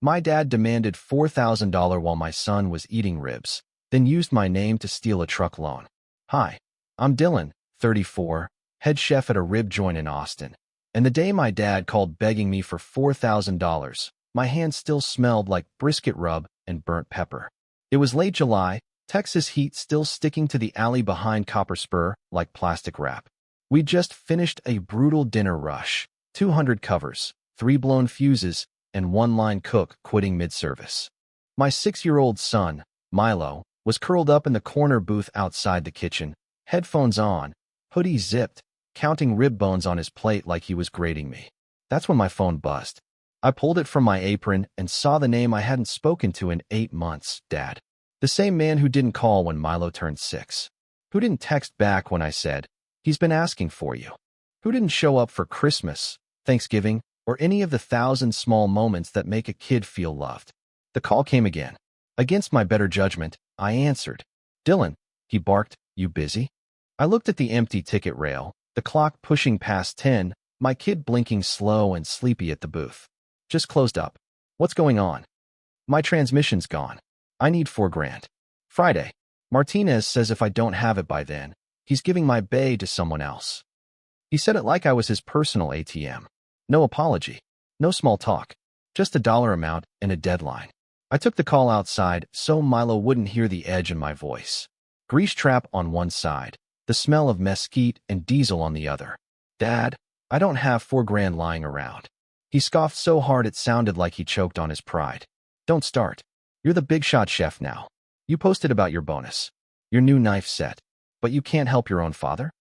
My dad demanded $4,000 while my son was eating ribs, then used my name to steal a truck loan. Hi, I'm Dylan, 34, head chef at a rib joint in Austin. And the day my dad called begging me for $4,000, my hands still smelled like brisket rub and burnt pepper. It was late July, Texas heat still sticking to the alley behind Copper Spur like plastic wrap. We just finished a brutal dinner rush, 200 covers, 3 blown fuses, and 1 line cook quitting mid-service. My 6-year-old son, Milo, was curled up in the corner booth outside the kitchen, headphones on, hoodie zipped, counting rib bones on his plate like he was grading me. That's when my phone buzzed. I pulled it from my apron and saw the name I hadn't spoken to in 8 months, Dad. The same man who didn't call when Milo turned 6. Who didn't text back when I said, "He's been asking for you." Who didn't show up for Christmas, Thanksgiving, or any of the 1,000 small moments that make a kid feel loved. The call came again. Against my better judgment, I answered. "Dylan," he barked, "you busy?" I looked at the empty ticket rail, the clock pushing past 10, my kid blinking slow and sleepy at the booth. "Just closed up. What's going on?" "My transmission's gone. I need $4,000. Friday. Martinez says if I don't have it by then, he's giving my bay to someone else." He said it like I was his personal ATM. No apology. No small talk. Just a dollar amount and a deadline. I took the call outside so Milo wouldn't hear the edge in my voice. Grease trap on one side, the smell of mesquite and diesel on the other. "Dad, I don't have $4,000 lying around." He scoffed so hard it sounded like he choked on his pride. "Don't start. You're the big shot chef now. You posted about your bonus, your new knife set, but you can't help your own father?"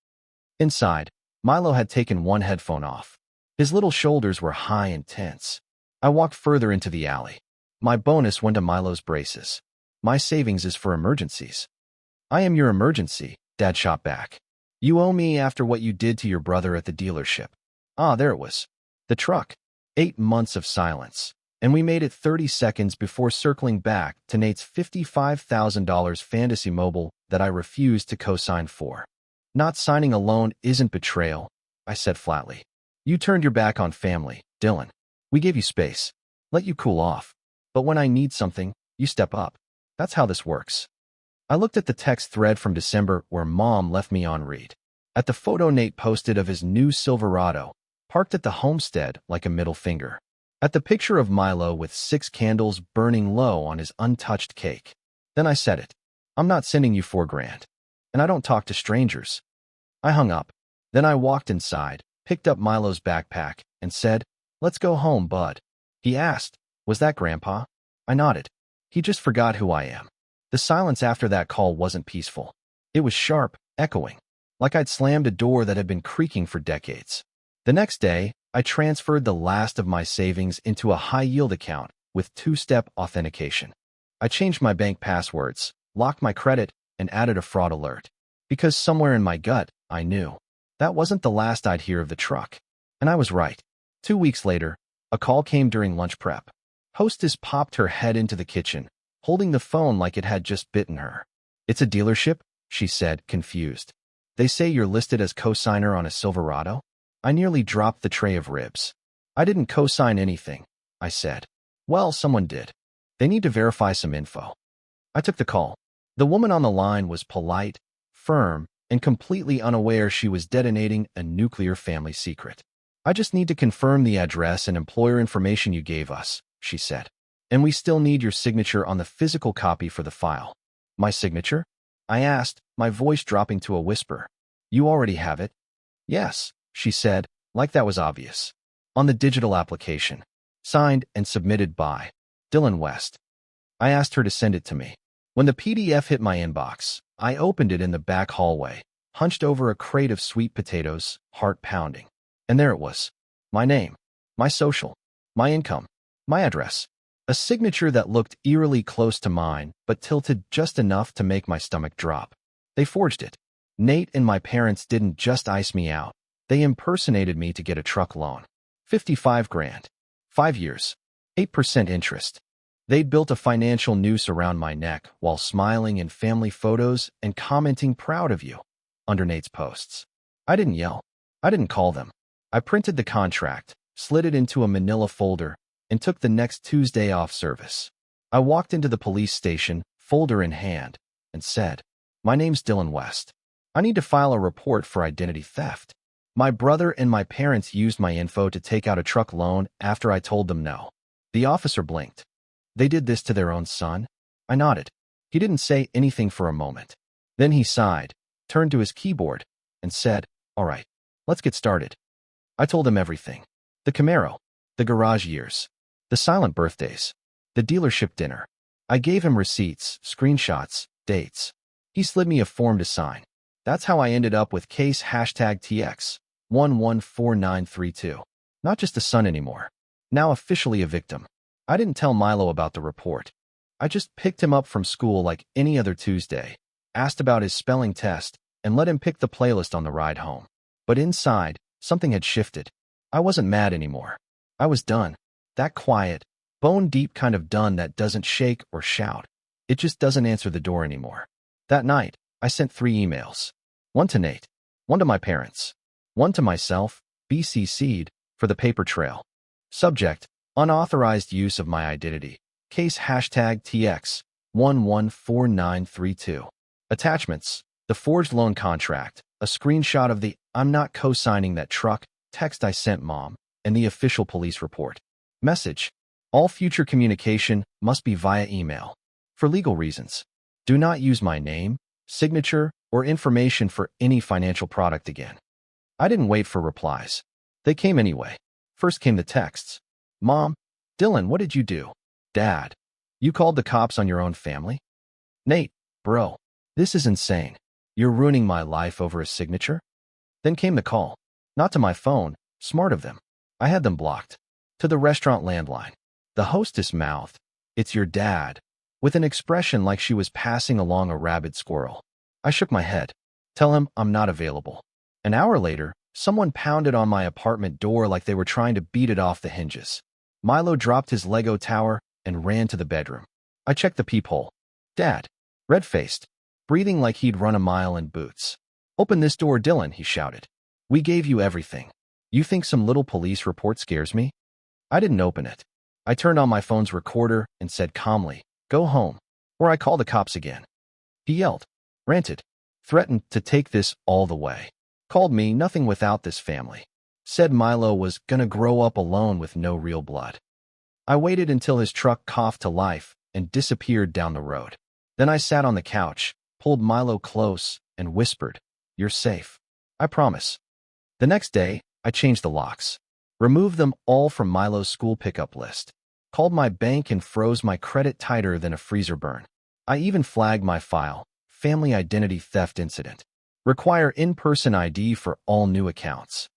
Inside, Milo had taken one headphone off. His little shoulders were high and tense. I walked further into the alley. My bonus went to Milo's braces. My savings is for emergencies. "I am your emergency," Dad shot back. "You owe me after what you did to your brother at the dealership." Ah, there it was. The truck. 8 months of silence. And we made it 30 seconds before circling back to Nate's $55,000 fantasy mobile that I refused to co-sign for. "Not signing a loan isn't betrayal," I said flatly. "You turned your back on family, Dylan. We gave you space, let you cool off. But when I need something, you step up. That's how this works." I looked at the text thread from December where Mom left me on read. At the photo Nate posted of his new Silverado, parked at the homestead like a middle finger. At the picture of Milo with 6 candles burning low on his untouched cake. Then I said it. "I'm not sending you $4,000. And I don't talk to strangers." I hung up. Then I walked inside, picked up Milo's backpack, and said, "Let's go home, bud." He asked, "Was that Grandpa?" I nodded. He just forgot who I am. The silence after that call wasn't peaceful. It was sharp, echoing, like I'd slammed a door that had been creaking for decades. The next day, I transferred the last of my savings into a high-yield account with 2-step authentication. I changed my bank passwords, locked my credit, and added a fraud alert. Because somewhere in my gut, I knew that wasn't the last I'd hear of the truck. And I was right. 2 weeks later, a call came during lunch prep. Hostess popped her head into the kitchen, holding the phone like it had just bitten her. "It's a dealership," she said, confused. "They say you're listed as co-signer on a Silverado?" I nearly dropped the tray of ribs. "I didn't co-sign anything," I said. "Well, someone did. They need to verify some info." I took the call. The woman on the line was polite, firm, and completely unaware she was detonating a nuclear family secret. "I just need to confirm the address and employer information you gave us," she said. "And we still need your signature on the physical copy for the file." "My signature?" I asked, my voice dropping to a whisper. "You already have it?" "Yes," she said, like that was obvious. "On the digital application. Signed and submitted by Dylan West." I asked her to send it to me. When the PDF hit my inbox, I opened it in the back hallway, hunched over a crate of sweet potatoes, heart pounding. And there it was. My name, my social, my income, my address. A signature that looked eerily close to mine, but tilted just enough to make my stomach drop. They forged it. Nate and my parents didn't just ice me out. They impersonated me to get a truck loan. $55,000. 5 years. 8% interest. They'd built a financial noose around my neck while smiling in family photos and commenting "proud of you" under Nate's posts. I didn't yell. I didn't call them. I printed the contract, slid it into a manila folder, and took the next Tuesday off service. I walked into the police station, folder in hand, and said, "My name's Dylan West. I need to file a report for identity theft. My brother and my parents used my info to take out a truck loan after I told them no." The officer blinked. "They did this to their own son?" I nodded. He didn't say anything for a moment. Then he sighed, turned to his keyboard, and said, "All right, let's get started." I told him everything. The Camaro, the garage years, the silent birthdays, the dealership dinner. I gave him receipts, screenshots, dates. He slid me a form to sign. That's how I ended up with case #TX 114932. Not just a son anymore. Now officially a victim. I didn't tell Milo about the report. I just picked him up from school like any other Tuesday, asked about his spelling test, and let him pick the playlist on the ride home. But inside, something had shifted. I wasn't mad anymore. I was done. That quiet, bone-deep kind of done that doesn't shake or shout. It just doesn't answer the door anymore. That night, I sent 3 emails. One to Nate, one to my parents, one to myself, BCC'd, for the paper trail. Subject: unauthorized use of my identity. Case #TX 114932. Attachments: the forged loan contract, a screenshot of the "I'm not co-signing that truck" text I sent Mom, and the official police report. Message: all future communication must be via email. For legal reasons, do not use my name, signature, or information for any financial product again. I didn't wait for replies. They came anyway. First came the texts. "Mom, Dylan, what did you do?" "Dad, you called the cops on your own family?" "Nate, bro, this is insane. You're ruining my life over a signature?" Then came the call. Not to my phone, smart of them. I had them blocked. To the restaurant landline. The hostess mouthed, "It's your dad," with an expression like she was passing along a rabid squirrel. I shook my head. "Tell him I'm not available." An hour later, someone pounded on my apartment door like they were trying to beat it off the hinges. Milo dropped his Lego tower and ran to the bedroom. I checked the peephole. Dad, red-faced, breathing like he'd run a mile in boots. "Open this door, Dylan," he shouted. "We gave you everything. You think some little police report scares me?" I didn't open it. I turned on my phone's recorder and said calmly, "Go home, or I call the cops again." He yelled, ranted, threatened to take this all the way. Called me nothing without this family. Said Milo was gonna grow up alone with no real blood. I waited until his truck coughed to life and disappeared down the road. Then I sat on the couch, pulled Milo close, and whispered, "You're safe. I promise." The next day, I changed the locks. Removed them all from Milo's school pickup list. Called my bank and froze my credit tighter than a freezer burn. I even flagged my file, Family Identity Theft Incident. Require in-person ID for all new accounts.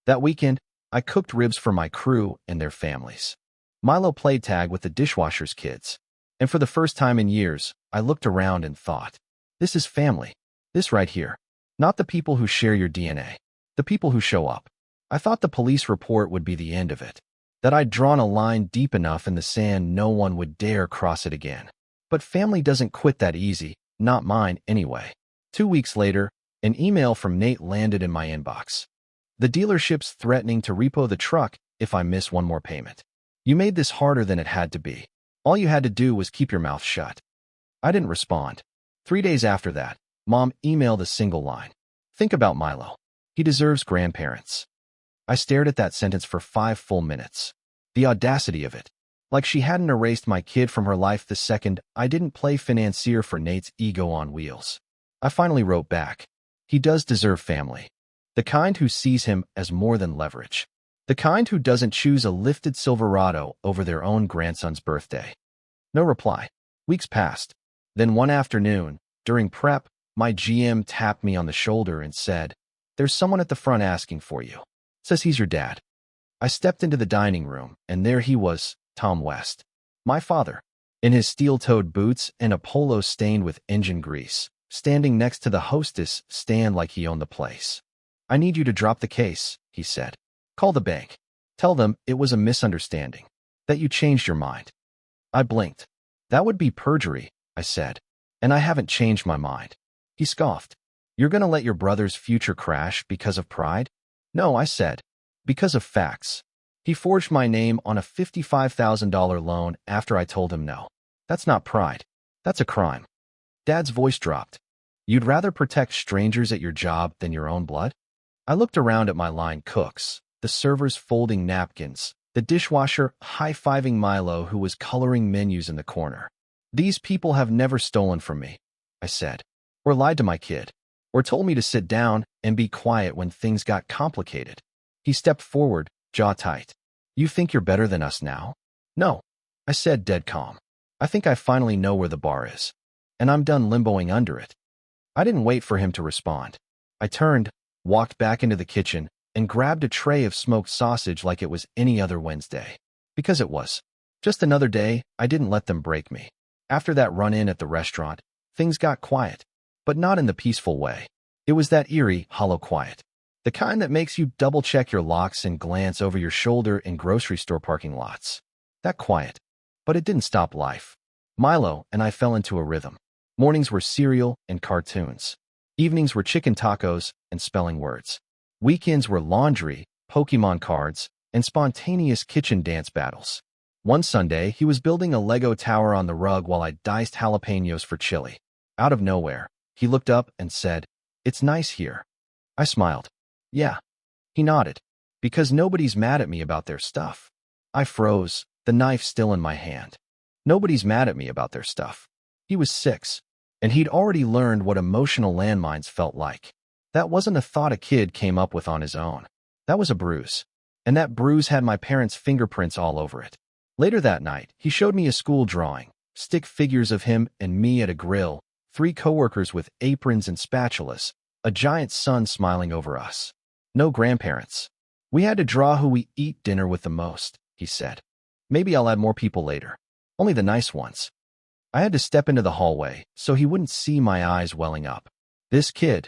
That weekend, I cooked ribs for my crew and their families. Milo played tag with the dishwasher's kids. And for the first time in years, I looked around and thought, this is family. This right here. Not the people who share your DNA. The people who show up. I thought the police report would be the end of it. That I'd drawn a line deep enough in the sand no one would dare cross it again. But family doesn't quit that easy, not mine anyway. 2 weeks later, an email from Nate landed in my inbox. The dealership's threatening to repo the truck if I miss one more payment. You made this harder than it had to be. All you had to do was keep your mouth shut. I didn't respond. 3 days after that, Mom emailed a single line. Think about Milo. He deserves grandparents. I stared at that sentence for 5 full minutes. The audacity of it. Like she hadn't erased my kid from her life the second I didn't play financier for Nate's ego on wheels. I finally wrote back. He does deserve family. The kind who sees him as more than leverage. The kind who doesn't choose a lifted Silverado over their own grandson's birthday. No reply. Weeks passed. Then one afternoon, during prep, my GM tapped me on the shoulder and said, "There's someone at the front asking for you. Says he's your dad." I stepped into the dining room, and there he was, Tom West. My father, in his steel-toed boots and a polo stained with engine grease, standing next to the hostess stand like he owned the place. "I need you to drop the case," he said. "Call the bank. Tell them it was a misunderstanding. That you changed your mind." I blinked. "That would be perjury," I said. "And I haven't changed my mind." He scoffed. "You're gonna let your brother's future crash because of pride?" "No," I said. "Because of facts. He forged my name on a $55,000 loan after I told him no. That's not pride. That's a crime. Dad's voice dropped. You'd rather protect strangers at your job than your own blood? I looked around at my line cooks, the servers folding napkins, the dishwasher high-fiving Milo who was coloring menus in the corner. These people have never stolen from me, I said, or lied to my kid, or told me to sit down and be quiet when things got complicated. He stepped forward, jaw tight. You think you're better than us now? No, I said dead calm. I think I finally know where the bar is, and I'm done limboing under it. I didn't wait for him to respond. I turned, walked back into the kitchen, and grabbed a tray of smoked sausage like it was any other Wednesday. Because it was. Just another day, I didn't let them break me. After that run-in at the restaurant, things got quiet, but not in the peaceful way. It was that eerie, hollow quiet. The kind that makes you double-check your locks and glance over your shoulder in grocery store parking lots. That quiet. But it didn't stop life. Milo and I fell into a rhythm. Mornings were cereal and cartoons. Evenings were chicken tacos and spelling words. Weekends were laundry, Pokemon cards, and spontaneous kitchen dance battles. One Sunday, he was building a Lego tower on the rug while I diced jalapenos for chili. Out of nowhere, he looked up and said, "It's nice here." I smiled. Yeah. He nodded. Because nobody's mad at me about their stuff. I froze, the knife still in my hand. Nobody's mad at me about their stuff. He was 6, and he'd already learned what emotional landmines felt like. That wasn't a thought a kid came up with on his own. That was a bruise. And that bruise had my parents' fingerprints all over it. Later that night, he showed me a school drawing, stick figures of him and me at a grill, 3 coworkers with aprons and spatulas, a giant sun smiling over us. No grandparents. We had to draw who we eat dinner with the most, he said. Maybe I'll add more people later. Only the nice ones. I had to step into the hallway so he wouldn't see my eyes welling up. This kid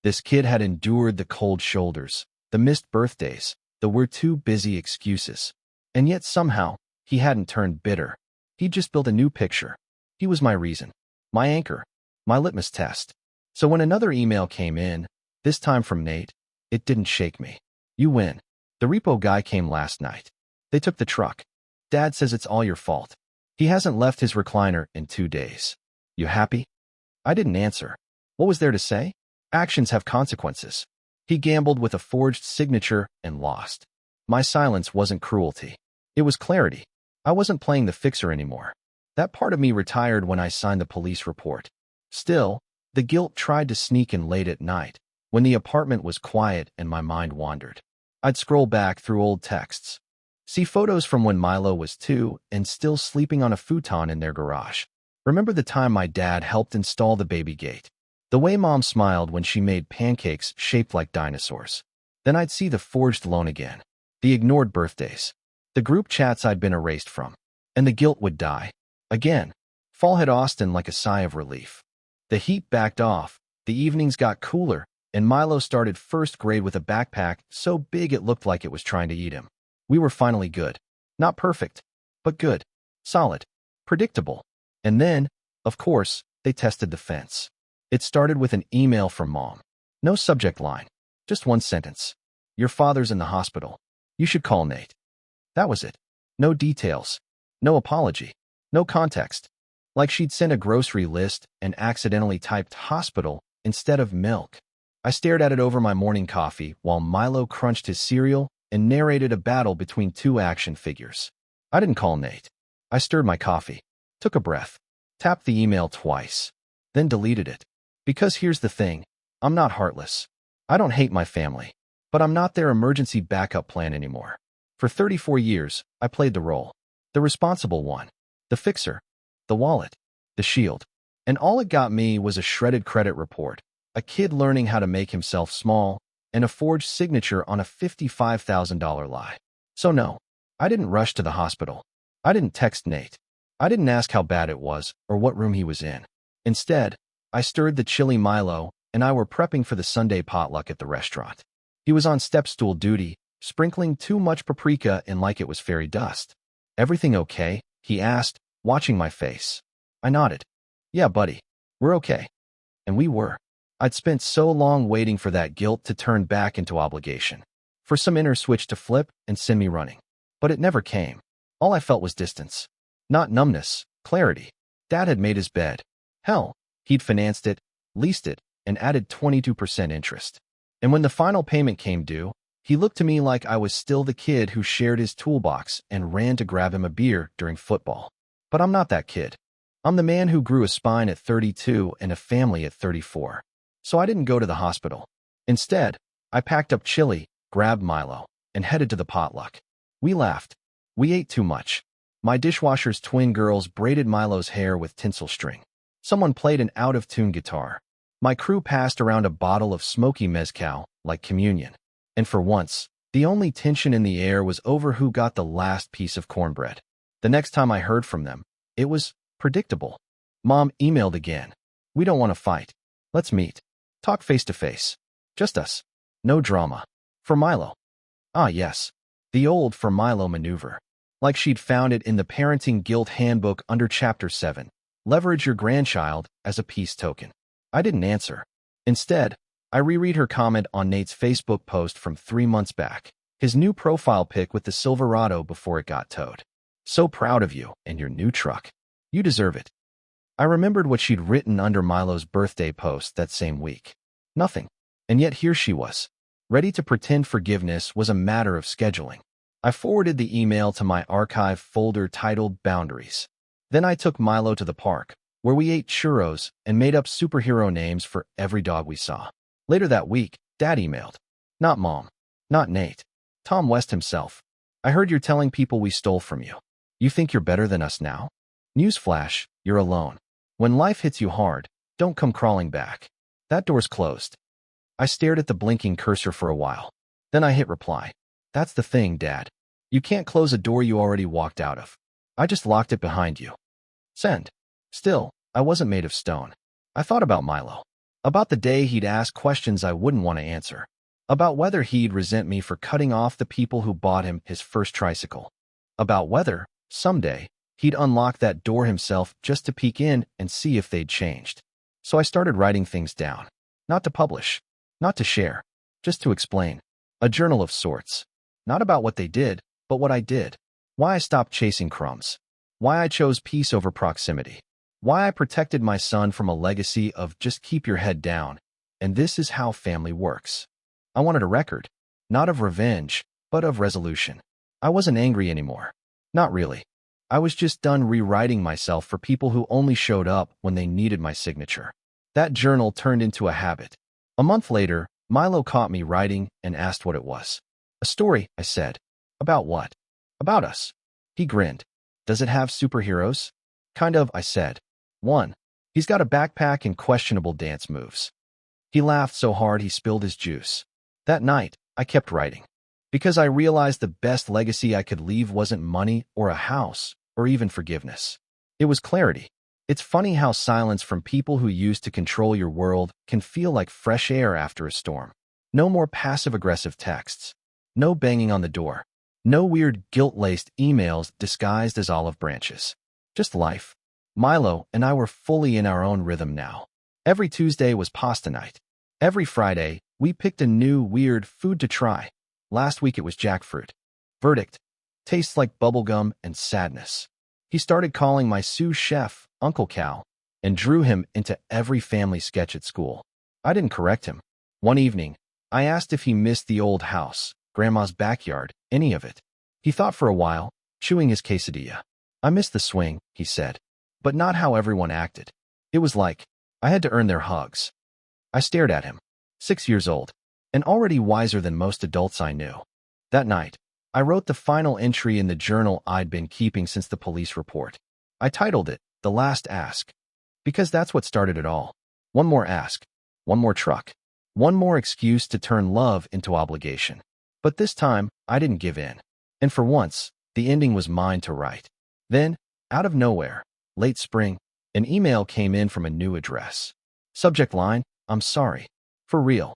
had endured the cold shoulders, the missed birthdays, the we're too busy excuses. And yet somehow, he hadn't turned bitter. He'd just built a new picture. He was my reason, my anchor, my litmus test. So when another email came in, this time from Nate, it didn't shake me. You win. The repo guy came last night. They took the truck. Dad says it's all your fault. He hasn't left his recliner in 2 days. You happy? I didn't answer. What was there to say? Actions have consequences. He gambled with a forged signature and lost. My silence wasn't cruelty. It was clarity. I wasn't playing the fixer anymore. That part of me retired when I signed the police report. Still, the guilt tried to sneak in late at night, when the apartment was quiet and my mind wandered. I'd scroll back through old texts. See photos from when Milo was 2 and still sleeping on a futon in their garage. Remember the time my dad helped install the baby gate. The way Mom smiled when she made pancakes shaped like dinosaurs. Then I'd see the forged loan again. The ignored birthdays. The group chats I'd been erased from. And the guilt would die. Again. Fall hit Austin like a sigh of relief. The heat backed off, the evenings got cooler, and Milo started first grade with a backpack so big it looked like it was trying to eat him. We were finally good. Not perfect, but good. Solid. Predictable. And then, of course, they tested the fence. It started with an email from Mom. No subject line. Just one sentence. Your father's in the hospital. You should call Nate. That was it. No details. No apology. No context. Like she'd sent a grocery list and accidentally typed hospital instead of milk. I stared at it over my morning coffee while Milo crunched his cereal and narrated a battle between 2 action figures. I didn't call Nate. I stirred my coffee, took a breath, tapped the email twice, then deleted it. Because here's the thing, I'm not heartless. I don't hate my family, but I'm not their emergency backup plan anymore. For 34 years, I played the role. The responsible one. The fixer. The wallet. The shield. And all it got me was a shredded credit report, a kid learning how to make himself small, and a forged signature on a $55,000 lie. So no, I didn't rush to the hospital. I didn't text Nate. I didn't ask how bad it was or what room he was in. Instead, I stirred the chili Milo and I were prepping for the Sunday potluck at the restaurant. He was on step stool duty, sprinkling too much paprika in like it was fairy dust. Everything okay? He asked, watching my face. I nodded. Yeah, buddy. We're okay. And we were. I'd spent so long waiting for that guilt to turn back into obligation. For some inner switch to flip and send me running. But it never came. All I felt was distance. Not numbness, clarity. Dad had made his bed. Hell, he'd financed it, leased it, and added 22% interest. And when the final payment came due, he looked to me like I was still the kid who shared his toolbox and ran to grab him a beer during football. But I'm not that kid. I'm the man who grew a spine at 32 and a family at 34. So I didn't go to the hospital. Instead, I packed up chili, grabbed Milo, and headed to the potluck. We laughed. We ate too much. My dishwasher's twin girls braided Milo's hair with tinsel string. Someone played an out-of-tune guitar. My crew passed around a bottle of smoky mezcal, like communion. And for once, the only tension in the air was over who got the last piece of cornbread. The next time I heard from them, it was predictable. Mom emailed again. We don't want to fight. Let's meet. Talk face to face. Just us. No drama. For Milo. Ah, yes. The old for Milo maneuver. Like she'd found it in the Parenting Guild Handbook under Chapter 7. Leverage your grandchild as a peace token. I didn't answer. Instead, I reread her comment on Nate's Facebook post from 3 months back. His new profile pic with the Silverado before it got towed. So proud of you and your new truck. You deserve it. I remembered what she'd written under Milo's birthday post that same week. Nothing. And yet here she was, ready to pretend forgiveness was a matter of scheduling. I forwarded the email to my archive folder titled Boundaries. Then I took Milo to the park, where we ate churros and made up superhero names for every dog we saw. Later that week, Dad emailed. Not Mom. Not Nate. Tom West himself. I heard you're telling people we stole from you. You think you're better than us now? Newsflash, you're alone. When life hits you hard, don't come crawling back. That door's closed. I stared at the blinking cursor for a while. Then I hit reply. That's the thing, Dad. You can't close a door you already walked out of. I just locked it behind you. Send. Still, I wasn't made of stone. I thought about Milo. About the day he'd ask questions I wouldn't want to answer. About whether he'd resent me for cutting off the people who bought him his first tricycle. About whether, someday, he'd unlock that door himself just to peek in and see if they'd changed. So I started writing things down. Not to publish. Not to share. Just to explain. A journal of sorts. Not about what they did, but what I did. Why I stopped chasing crumbs. Why I chose peace over proximity. Why I protected my son from a legacy of just keep your head down. And this is how family works. I wanted a record. Not of revenge, but of resolution. I wasn't angry anymore. Not really. I was just done rewriting myself for people who only showed up when they needed my signature. That journal turned into a habit. A month later, Milo caught me writing and asked what it was. A story, I said. About what? About us. He grinned. Does it have superheroes? Kind of, I said. One. He's got a backpack and questionable dance moves. He laughed so hard he spilled his juice. That night, I kept writing. Because I realized the best legacy I could leave wasn't money or a house or even forgiveness. It was clarity. It's funny how silence from people who used to control your world can feel like fresh air after a storm. No more passive-aggressive texts. No banging on the door. No weird guilt-laced emails disguised as olive branches. Just life. Milo and I were fully in our own rhythm now. Every Tuesday was pasta night. Every Friday, we picked a new, weird food to try. Last week it was jackfruit. Verdict. Tastes like bubblegum and sadness. He started calling my sous chef Uncle Cal and drew him into every family sketch at school. I didn't correct him. One evening, I asked if he missed the old house, Grandma's backyard, any of it. He thought for a while, chewing his quesadilla. I miss the swing, he said. But not how everyone acted. It was like, I had to earn their hugs. I stared at him. 6 years old, and already wiser than most adults I knew. That night, I wrote the final entry in the journal I'd been keeping since the police report. I titled it, The Last Ask. Because that's what started it all. One more ask. One more truck. One more excuse to turn love into obligation. But this time, I didn't give in. And for once, the ending was mine to write. Then, out of nowhere, late spring, an email came in from a new address. Subject line, I'm sorry. For real.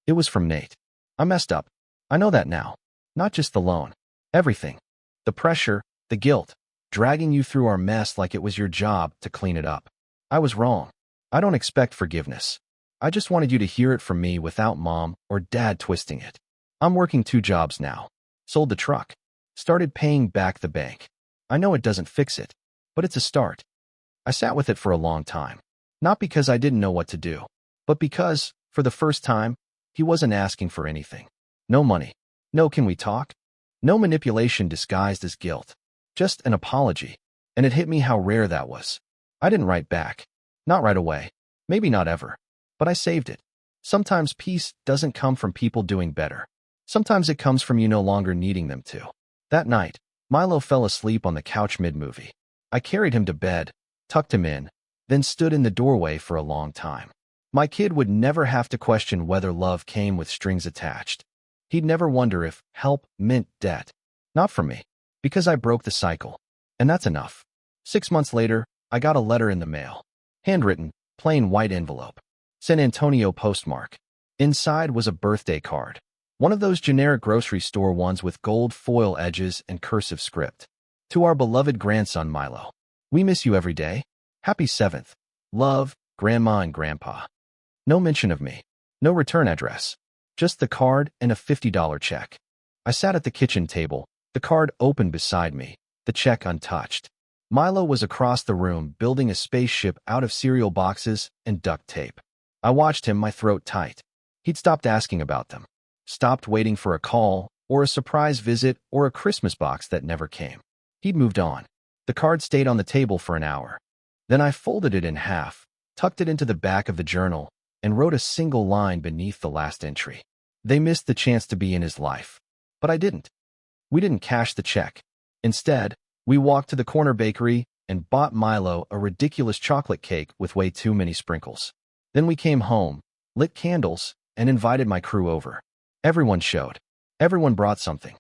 It was from Nate. I messed up. I know that now. Not just the loan. Everything. The pressure, the guilt, dragging you through our mess like it was your job to clean it up. I was wrong. I don't expect forgiveness. I just wanted you to hear it from me without Mom or Dad twisting it. I'm working 2 jobs now. Sold the truck. Started paying back the bank. I know it doesn't fix it, but it's a start. I sat with it for a long time. Not because I didn't know what to do, but because, for the first time, he wasn't asking for anything. No money. No "can we talk?" No manipulation disguised as guilt. Just an apology. And it hit me how rare that was. I didn't write back. Not right away. Maybe not ever. But I saved it. Sometimes peace doesn't come from people doing better. Sometimes it comes from you no longer needing them to. That night, Milo fell asleep on the couch mid-movie. I carried him to bed, tucked him in, then stood in the doorway for a long time. My kid would never have to question whether love came with strings attached. He'd never wonder if help meant debt. Not for me, because I broke the cycle. And that's enough. 6 months later, I got a letter in the mail. Handwritten, plain white envelope. San Antonio postmark. Inside was a birthday card. One of those generic grocery store ones with gold foil edges and cursive script. To our beloved grandson Milo. We miss you every day. Happy 7th. Love, Grandma and Grandpa. No mention of me. No return address. Just the card and a $50 check. I sat at the kitchen table, the card open beside me, the check untouched. Milo was across the room building a spaceship out of cereal boxes and duct tape. I watched him, my throat tight. He'd stopped asking about them. Stopped waiting for a call, or a surprise visit, or a Christmas box that never came. He'd moved on. The card stayed on the table for an hour. Then I folded it in half, tucked it into the back of the journal, and wrote a single line beneath the last entry. They missed the chance to be in his life. But I didn't. We didn't cash the check. Instead, we walked to the corner bakery and bought Milo a ridiculous chocolate cake with way too many sprinkles. Then we came home, lit candles, and invited my crew over. Everyone showed. Everyone brought something.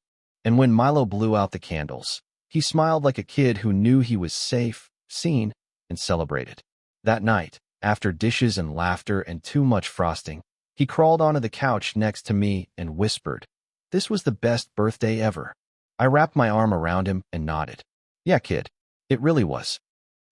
And when Milo blew out the candles, he smiled like a kid who knew he was safe, seen, and celebrated. That night, after dishes and laughter and too much frosting, he crawled onto the couch next to me and whispered, "This was the best birthday ever." I wrapped my arm around him and nodded. "Yeah, kid, it really was."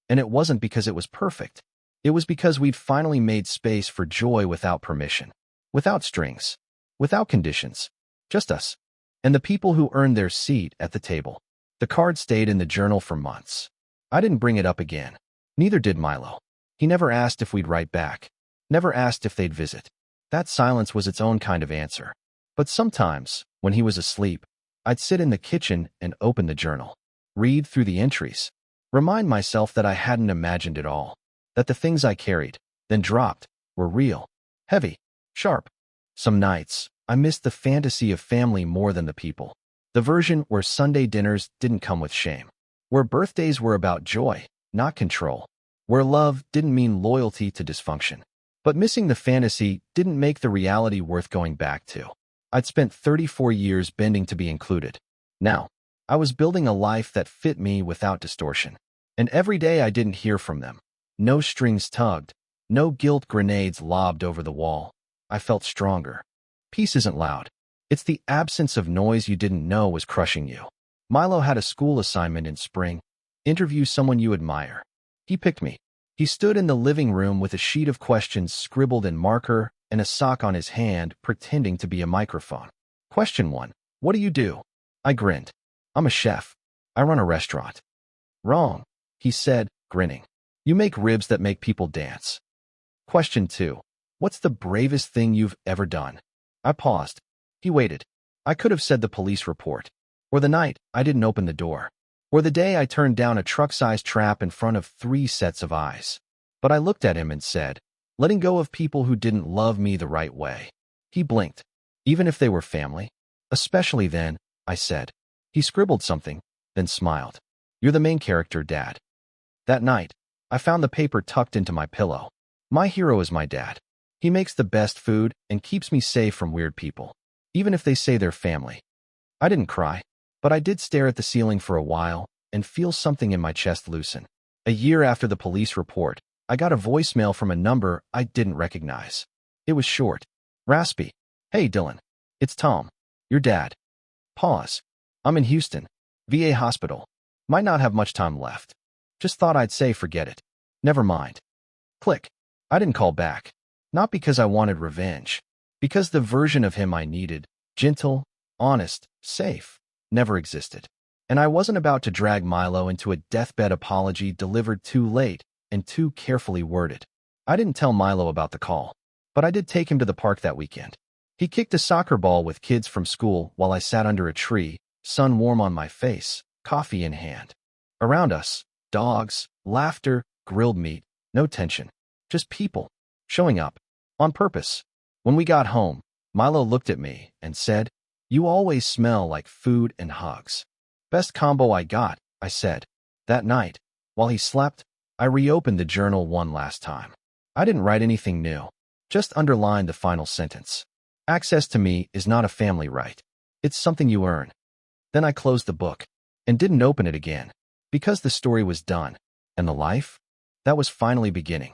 And it wasn't because it was perfect. It was because we'd finally made space for joy without permission, without strings, without conditions, just us, and the people who earned their seat at the table. The card stayed in the journal for months. I didn't bring it up again. Neither did Milo. He never asked if we'd write back, never asked if they'd visit. That silence was its own kind of answer. But sometimes, when he was asleep, I'd sit in the kitchen and open the journal, read through the entries, remind myself that I hadn't imagined it all, that the things I carried, then dropped, were real, heavy, sharp. Some nights, I missed the fantasy of family more than the people. The version where Sunday dinners didn't come with shame, where birthdays were about joy, not control, where love didn't mean loyalty to dysfunction. But missing the fantasy didn't make the reality worth going back to. I'd spent 34 years bending to be included. Now, I was building a life that fit me without distortion. And every day I didn't hear from them. No strings tugged. No guilt grenades lobbed over the wall. I felt stronger. Peace isn't loud. It's the absence of noise you didn't know was crushing you. Milo had a school assignment in spring. Interview someone you admire. He picked me. He stood in the living room with a sheet of questions scribbled in marker and a sock on his hand, pretending to be a microphone. Question 1. What do you do? I grinned. I'm a chef. I run a restaurant. Wrong, he said, grinning. You make ribs that make people dance. Question 2. What's the bravest thing you've ever done? I paused. He waited. I could have said the police report, or the night I didn't open the door, or the day I turned down a truck-sized trap in front of 3 sets of eyes. But I looked at him and said, letting go of people who didn't love me the right way. He blinked. Even if they were family? Especially then, I said. He scribbled something, then smiled. You're the main character, Dad. That night, I found the paper tucked into my pillow. My hero is my dad. He makes the best food and keeps me safe from weird people, even if they say they're family. I didn't cry, but I did stare at the ceiling for a while and feel something in my chest loosen. A year after the police report, I got a voicemail from a number I didn't recognize. It was short, raspy. Hey, Dylan. It's Tom. Your dad. Pause. I'm in Houston. VA hospital. Might not have much time left. Just thought I'd say forget it. Never mind. Click. I didn't call back. Not because I wanted revenge. Because the version of him I needed, gentle, honest, safe, never existed. And I wasn't about to drag Milo into a deathbed apology delivered too late and too carefully worded. I didn't tell Milo about the call, but I did take him to the park that weekend. He kicked a soccer ball with kids from school while I sat under a tree, sun warm on my face, coffee in hand. Around us, dogs, laughter, grilled meat, no tension. Just people, showing up, on purpose. When we got home, Milo looked at me and said, "You always smell like food and hugs." "Best combo I got," I said. That night, while he slept, I reopened the journal one last time. I didn't write anything new, just underlined the final sentence. Access to me is not a family right. It's something you earn. Then I closed the book and didn't open it again because the story was done, and the life that was finally beginning.